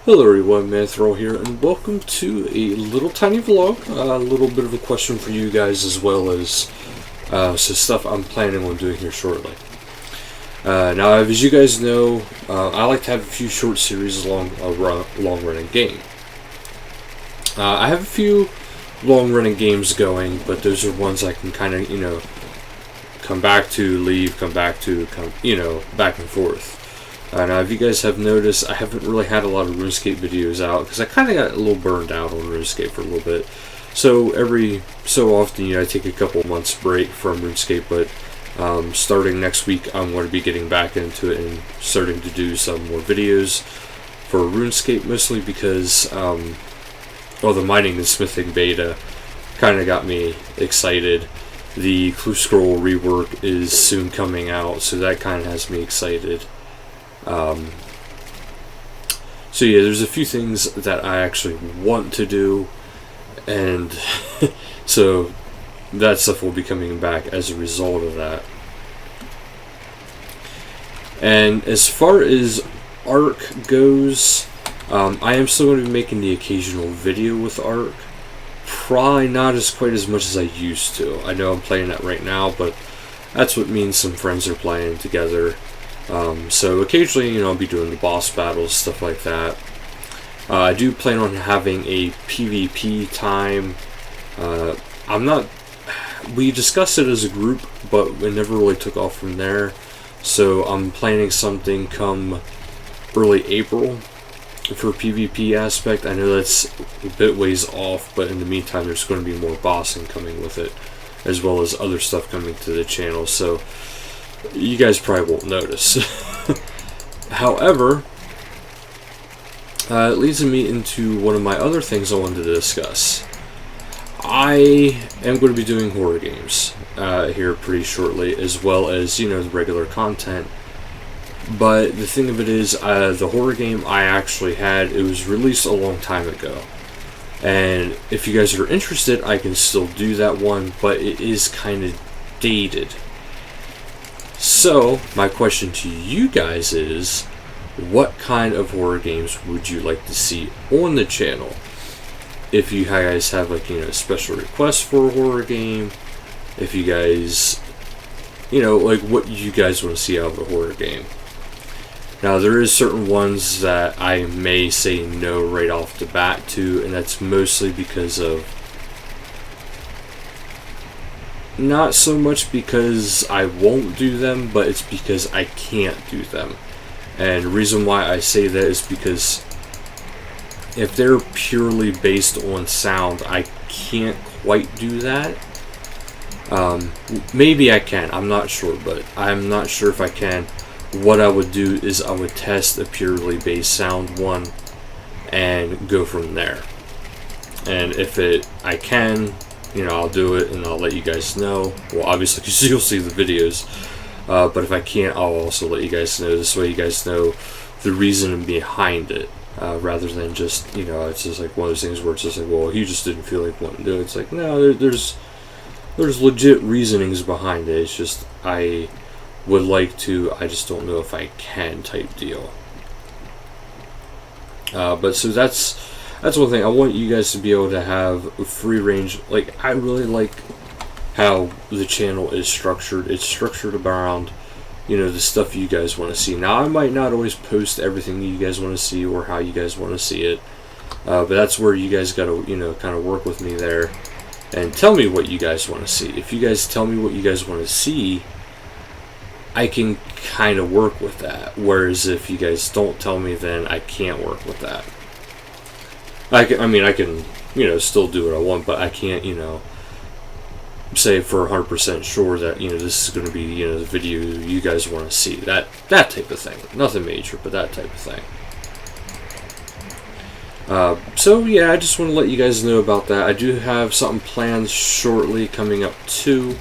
Hello everyone, Manthroll here, and welcome to a little tiny vlog, a little bit of a question for you guys as well as some stuff I'm planning on doing here shortly. Now, as you guys know, I like to have a few short series along a long-running game. I have a few long-running games going, but those are ones I can kind of, come back to, leave, come back to, back and forth. Now, if you guys have noticed, I haven't really had a lot of RuneScape videos out because I kind of got a little burned out on RuneScape for a little bit. So every so often, I take a couple months break from RuneScape, but starting next week, I'm going to be getting back into it and starting to do some more videos for RuneScape, mostly because, the mining and smithing beta kind of got me excited. The Clue Scroll rework is soon coming out, so that kind of has me excited. So yeah, there's a few things that I actually want to do, and so that stuff will be coming back as a result of that. And as far as Ark goes, I am still going to be making the occasional video with Ark. Probably not as quite as much as I used to. I know I'm playing that right now, but that's what me and some friends are playing together. So occasionally, I'll be doing the boss battles, stuff like that. I do plan on having a PvP time. We discussed it as a group, but it never really took off from there. So I'm planning something come early April for PvP aspect. I know that's a bit ways off, but in the meantime, there's going to be more bossing coming with it, as well as other stuff coming to the channel. So you guys probably won't notice. However, it leads me into one of my other things I wanted to discuss. I am going to be doing horror games here pretty shortly, as well as, the regular content. But the thing of it is, the horror game I actually had, it was released a long time ago. And if you guys are interested, I can still do that one, but it is kind of dated. So, my question to you guys is, what kind of horror games would you like to see on the channel? If you guys have, special requests for a horror game, if you guys, what you guys want to see out of a horror game. Now, there is certain ones that I may say no right off the bat to, and that's mostly because of not so much because I won't do them, but it's because I can't do them. And the reason why I say that is because if they're purely based on sound, I can't quite do that. Maybe I can, I'm not sure, but I'm not sure if I can. What I would do is I would test a purely based sound one and go from there. And if I can, I'll do it and I'll let you guys know. Well, obviously, because you'll see the videos. But if I can't, I'll also let you guys know. This way you guys know the reason behind it. Rather than just, it's just like one of those things where it's just like, well, he just didn't feel like wanting to do it. It's like, no, there's legit reasonings behind it. It's just, I would like to, I just don't know if I can type deal. But so that's one thing. I want you guys to be able to have a free range. Like, I really like how the channel is structured. It's structured around, the stuff you guys want to see. Now, I might not always post everything you guys want to see or how you guys want to see it. But that's where you guys got to, kind of work with me there and tell me what you guys want to see. If you guys tell me what you guys want to see, I can kind of work with that. Whereas if you guys don't tell me, then I can't work with that. I can, still do what I want, but I can't, say for 100% sure that, this is going to be, the video you guys want to see. That type of thing. Nothing major, but that type of thing. So, yeah, I just want to let you guys know about that. I do have something planned shortly coming up, too,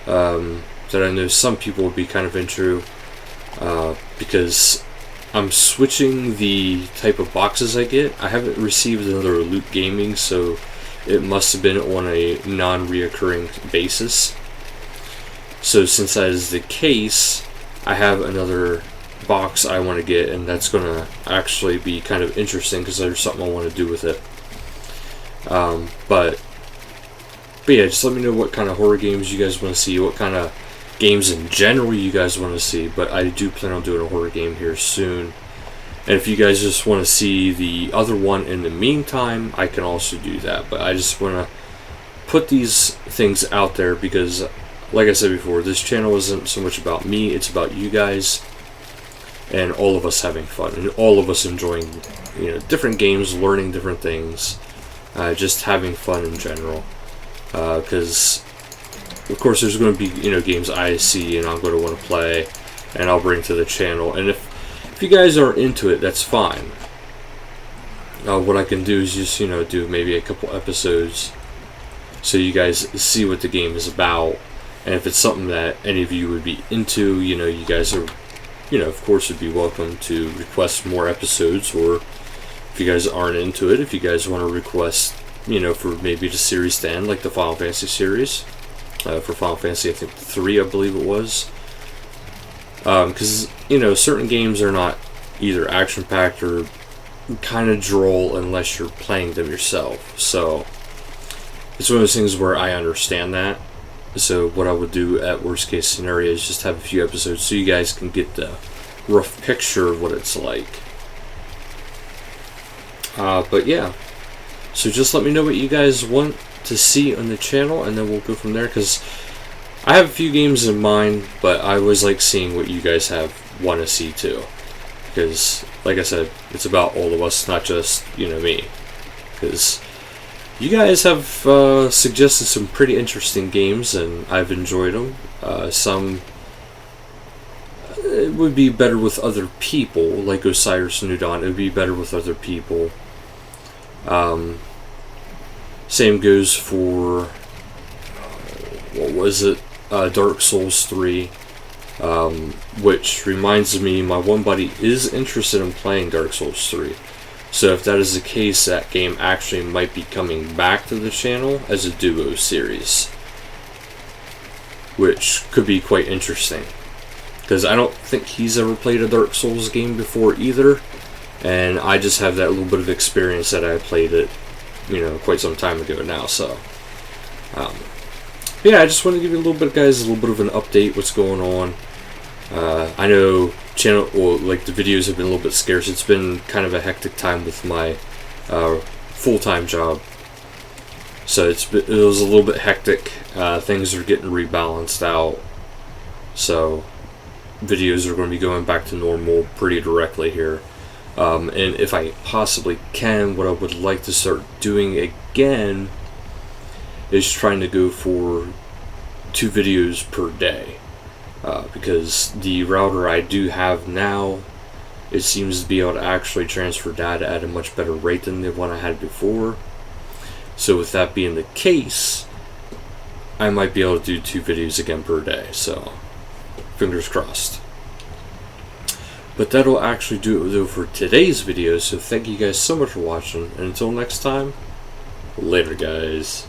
that I know some people would be kind of into, because I'm switching the type of boxes I get. I haven't received another Loot Gaming, so it must have been on a non-reoccurring basis. So since that is the case, I have another box I want to get, and that's going to actually be kind of interesting because there's something I want to do with it. But yeah, just let me know what kind of horror games you guys want to see, what kind of games in general you guys want to see. But I do plan on doing a horror game here soon. And if you guys just want to see the other one in the meantime, I can also do that. But I just want to put these things out there because, like I said before, this channel isn't so much about me, it's about you guys and all of us having fun and all of us enjoying, different games, learning different things, just having fun in general. Because of course there's going to be games I see and I'm going to want to play and I'll bring to the channel, and if you guys are into it, that's fine. What I can do is just do maybe a couple episodes so you guys see what the game is about, and if it's something that any of you would be into, you guys are of course would be welcome to request more episodes. Or if you guys aren't into it, if you guys want to request for maybe the series to end, like the Final Fantasy series, for Final Fantasy, I think 3, I believe it was. Because, certain games are not either action-packed or kind of droll unless you're playing them yourself. So, it's one of those things where I understand that. So, what I would do at worst-case scenario is just have a few episodes so you guys can get the rough picture of what it's like. But yeah. So just let me know what you guys want to see on the channel, and then we'll go from there, because I have a few games in mind, but I always like seeing what you guys want to see too. Because, like I said, it's about all of us, not just, me. Because you guys have suggested some pretty interesting games, and I've enjoyed them. Some it would be better with other people, like Osiris New Dawn. It would be better with other people. Same goes for what was it? Dark Souls 3, which reminds me, my one buddy is interested in playing Dark Souls 3. So if that is the case, that game actually might be coming back to the channel as a duo series, which could be quite interesting. Because I don't think he's ever played a Dark Souls game before either, and I just have that little bit of experience that I played it, quite some time ago now. So, yeah, I just want to give you a little bit, guys, a little bit of an update, what's going on. I know the videos have been a little bit scarce. It's been kind of a hectic time with my full-time job, so it was a little bit hectic. Things are getting rebalanced out, so videos are going to be going back to normal pretty directly here. And if I possibly can, what I would like to start doing again is trying to go for 2 videos per day, because the router I do have now, it seems to be able to actually transfer data at a much better rate than the one I had before. So with that being the case, I might be able to do 2 videos again per day, so fingers crossed. But that'll actually do it though for today's video, so thank you guys so much for watching, and until next time, later guys.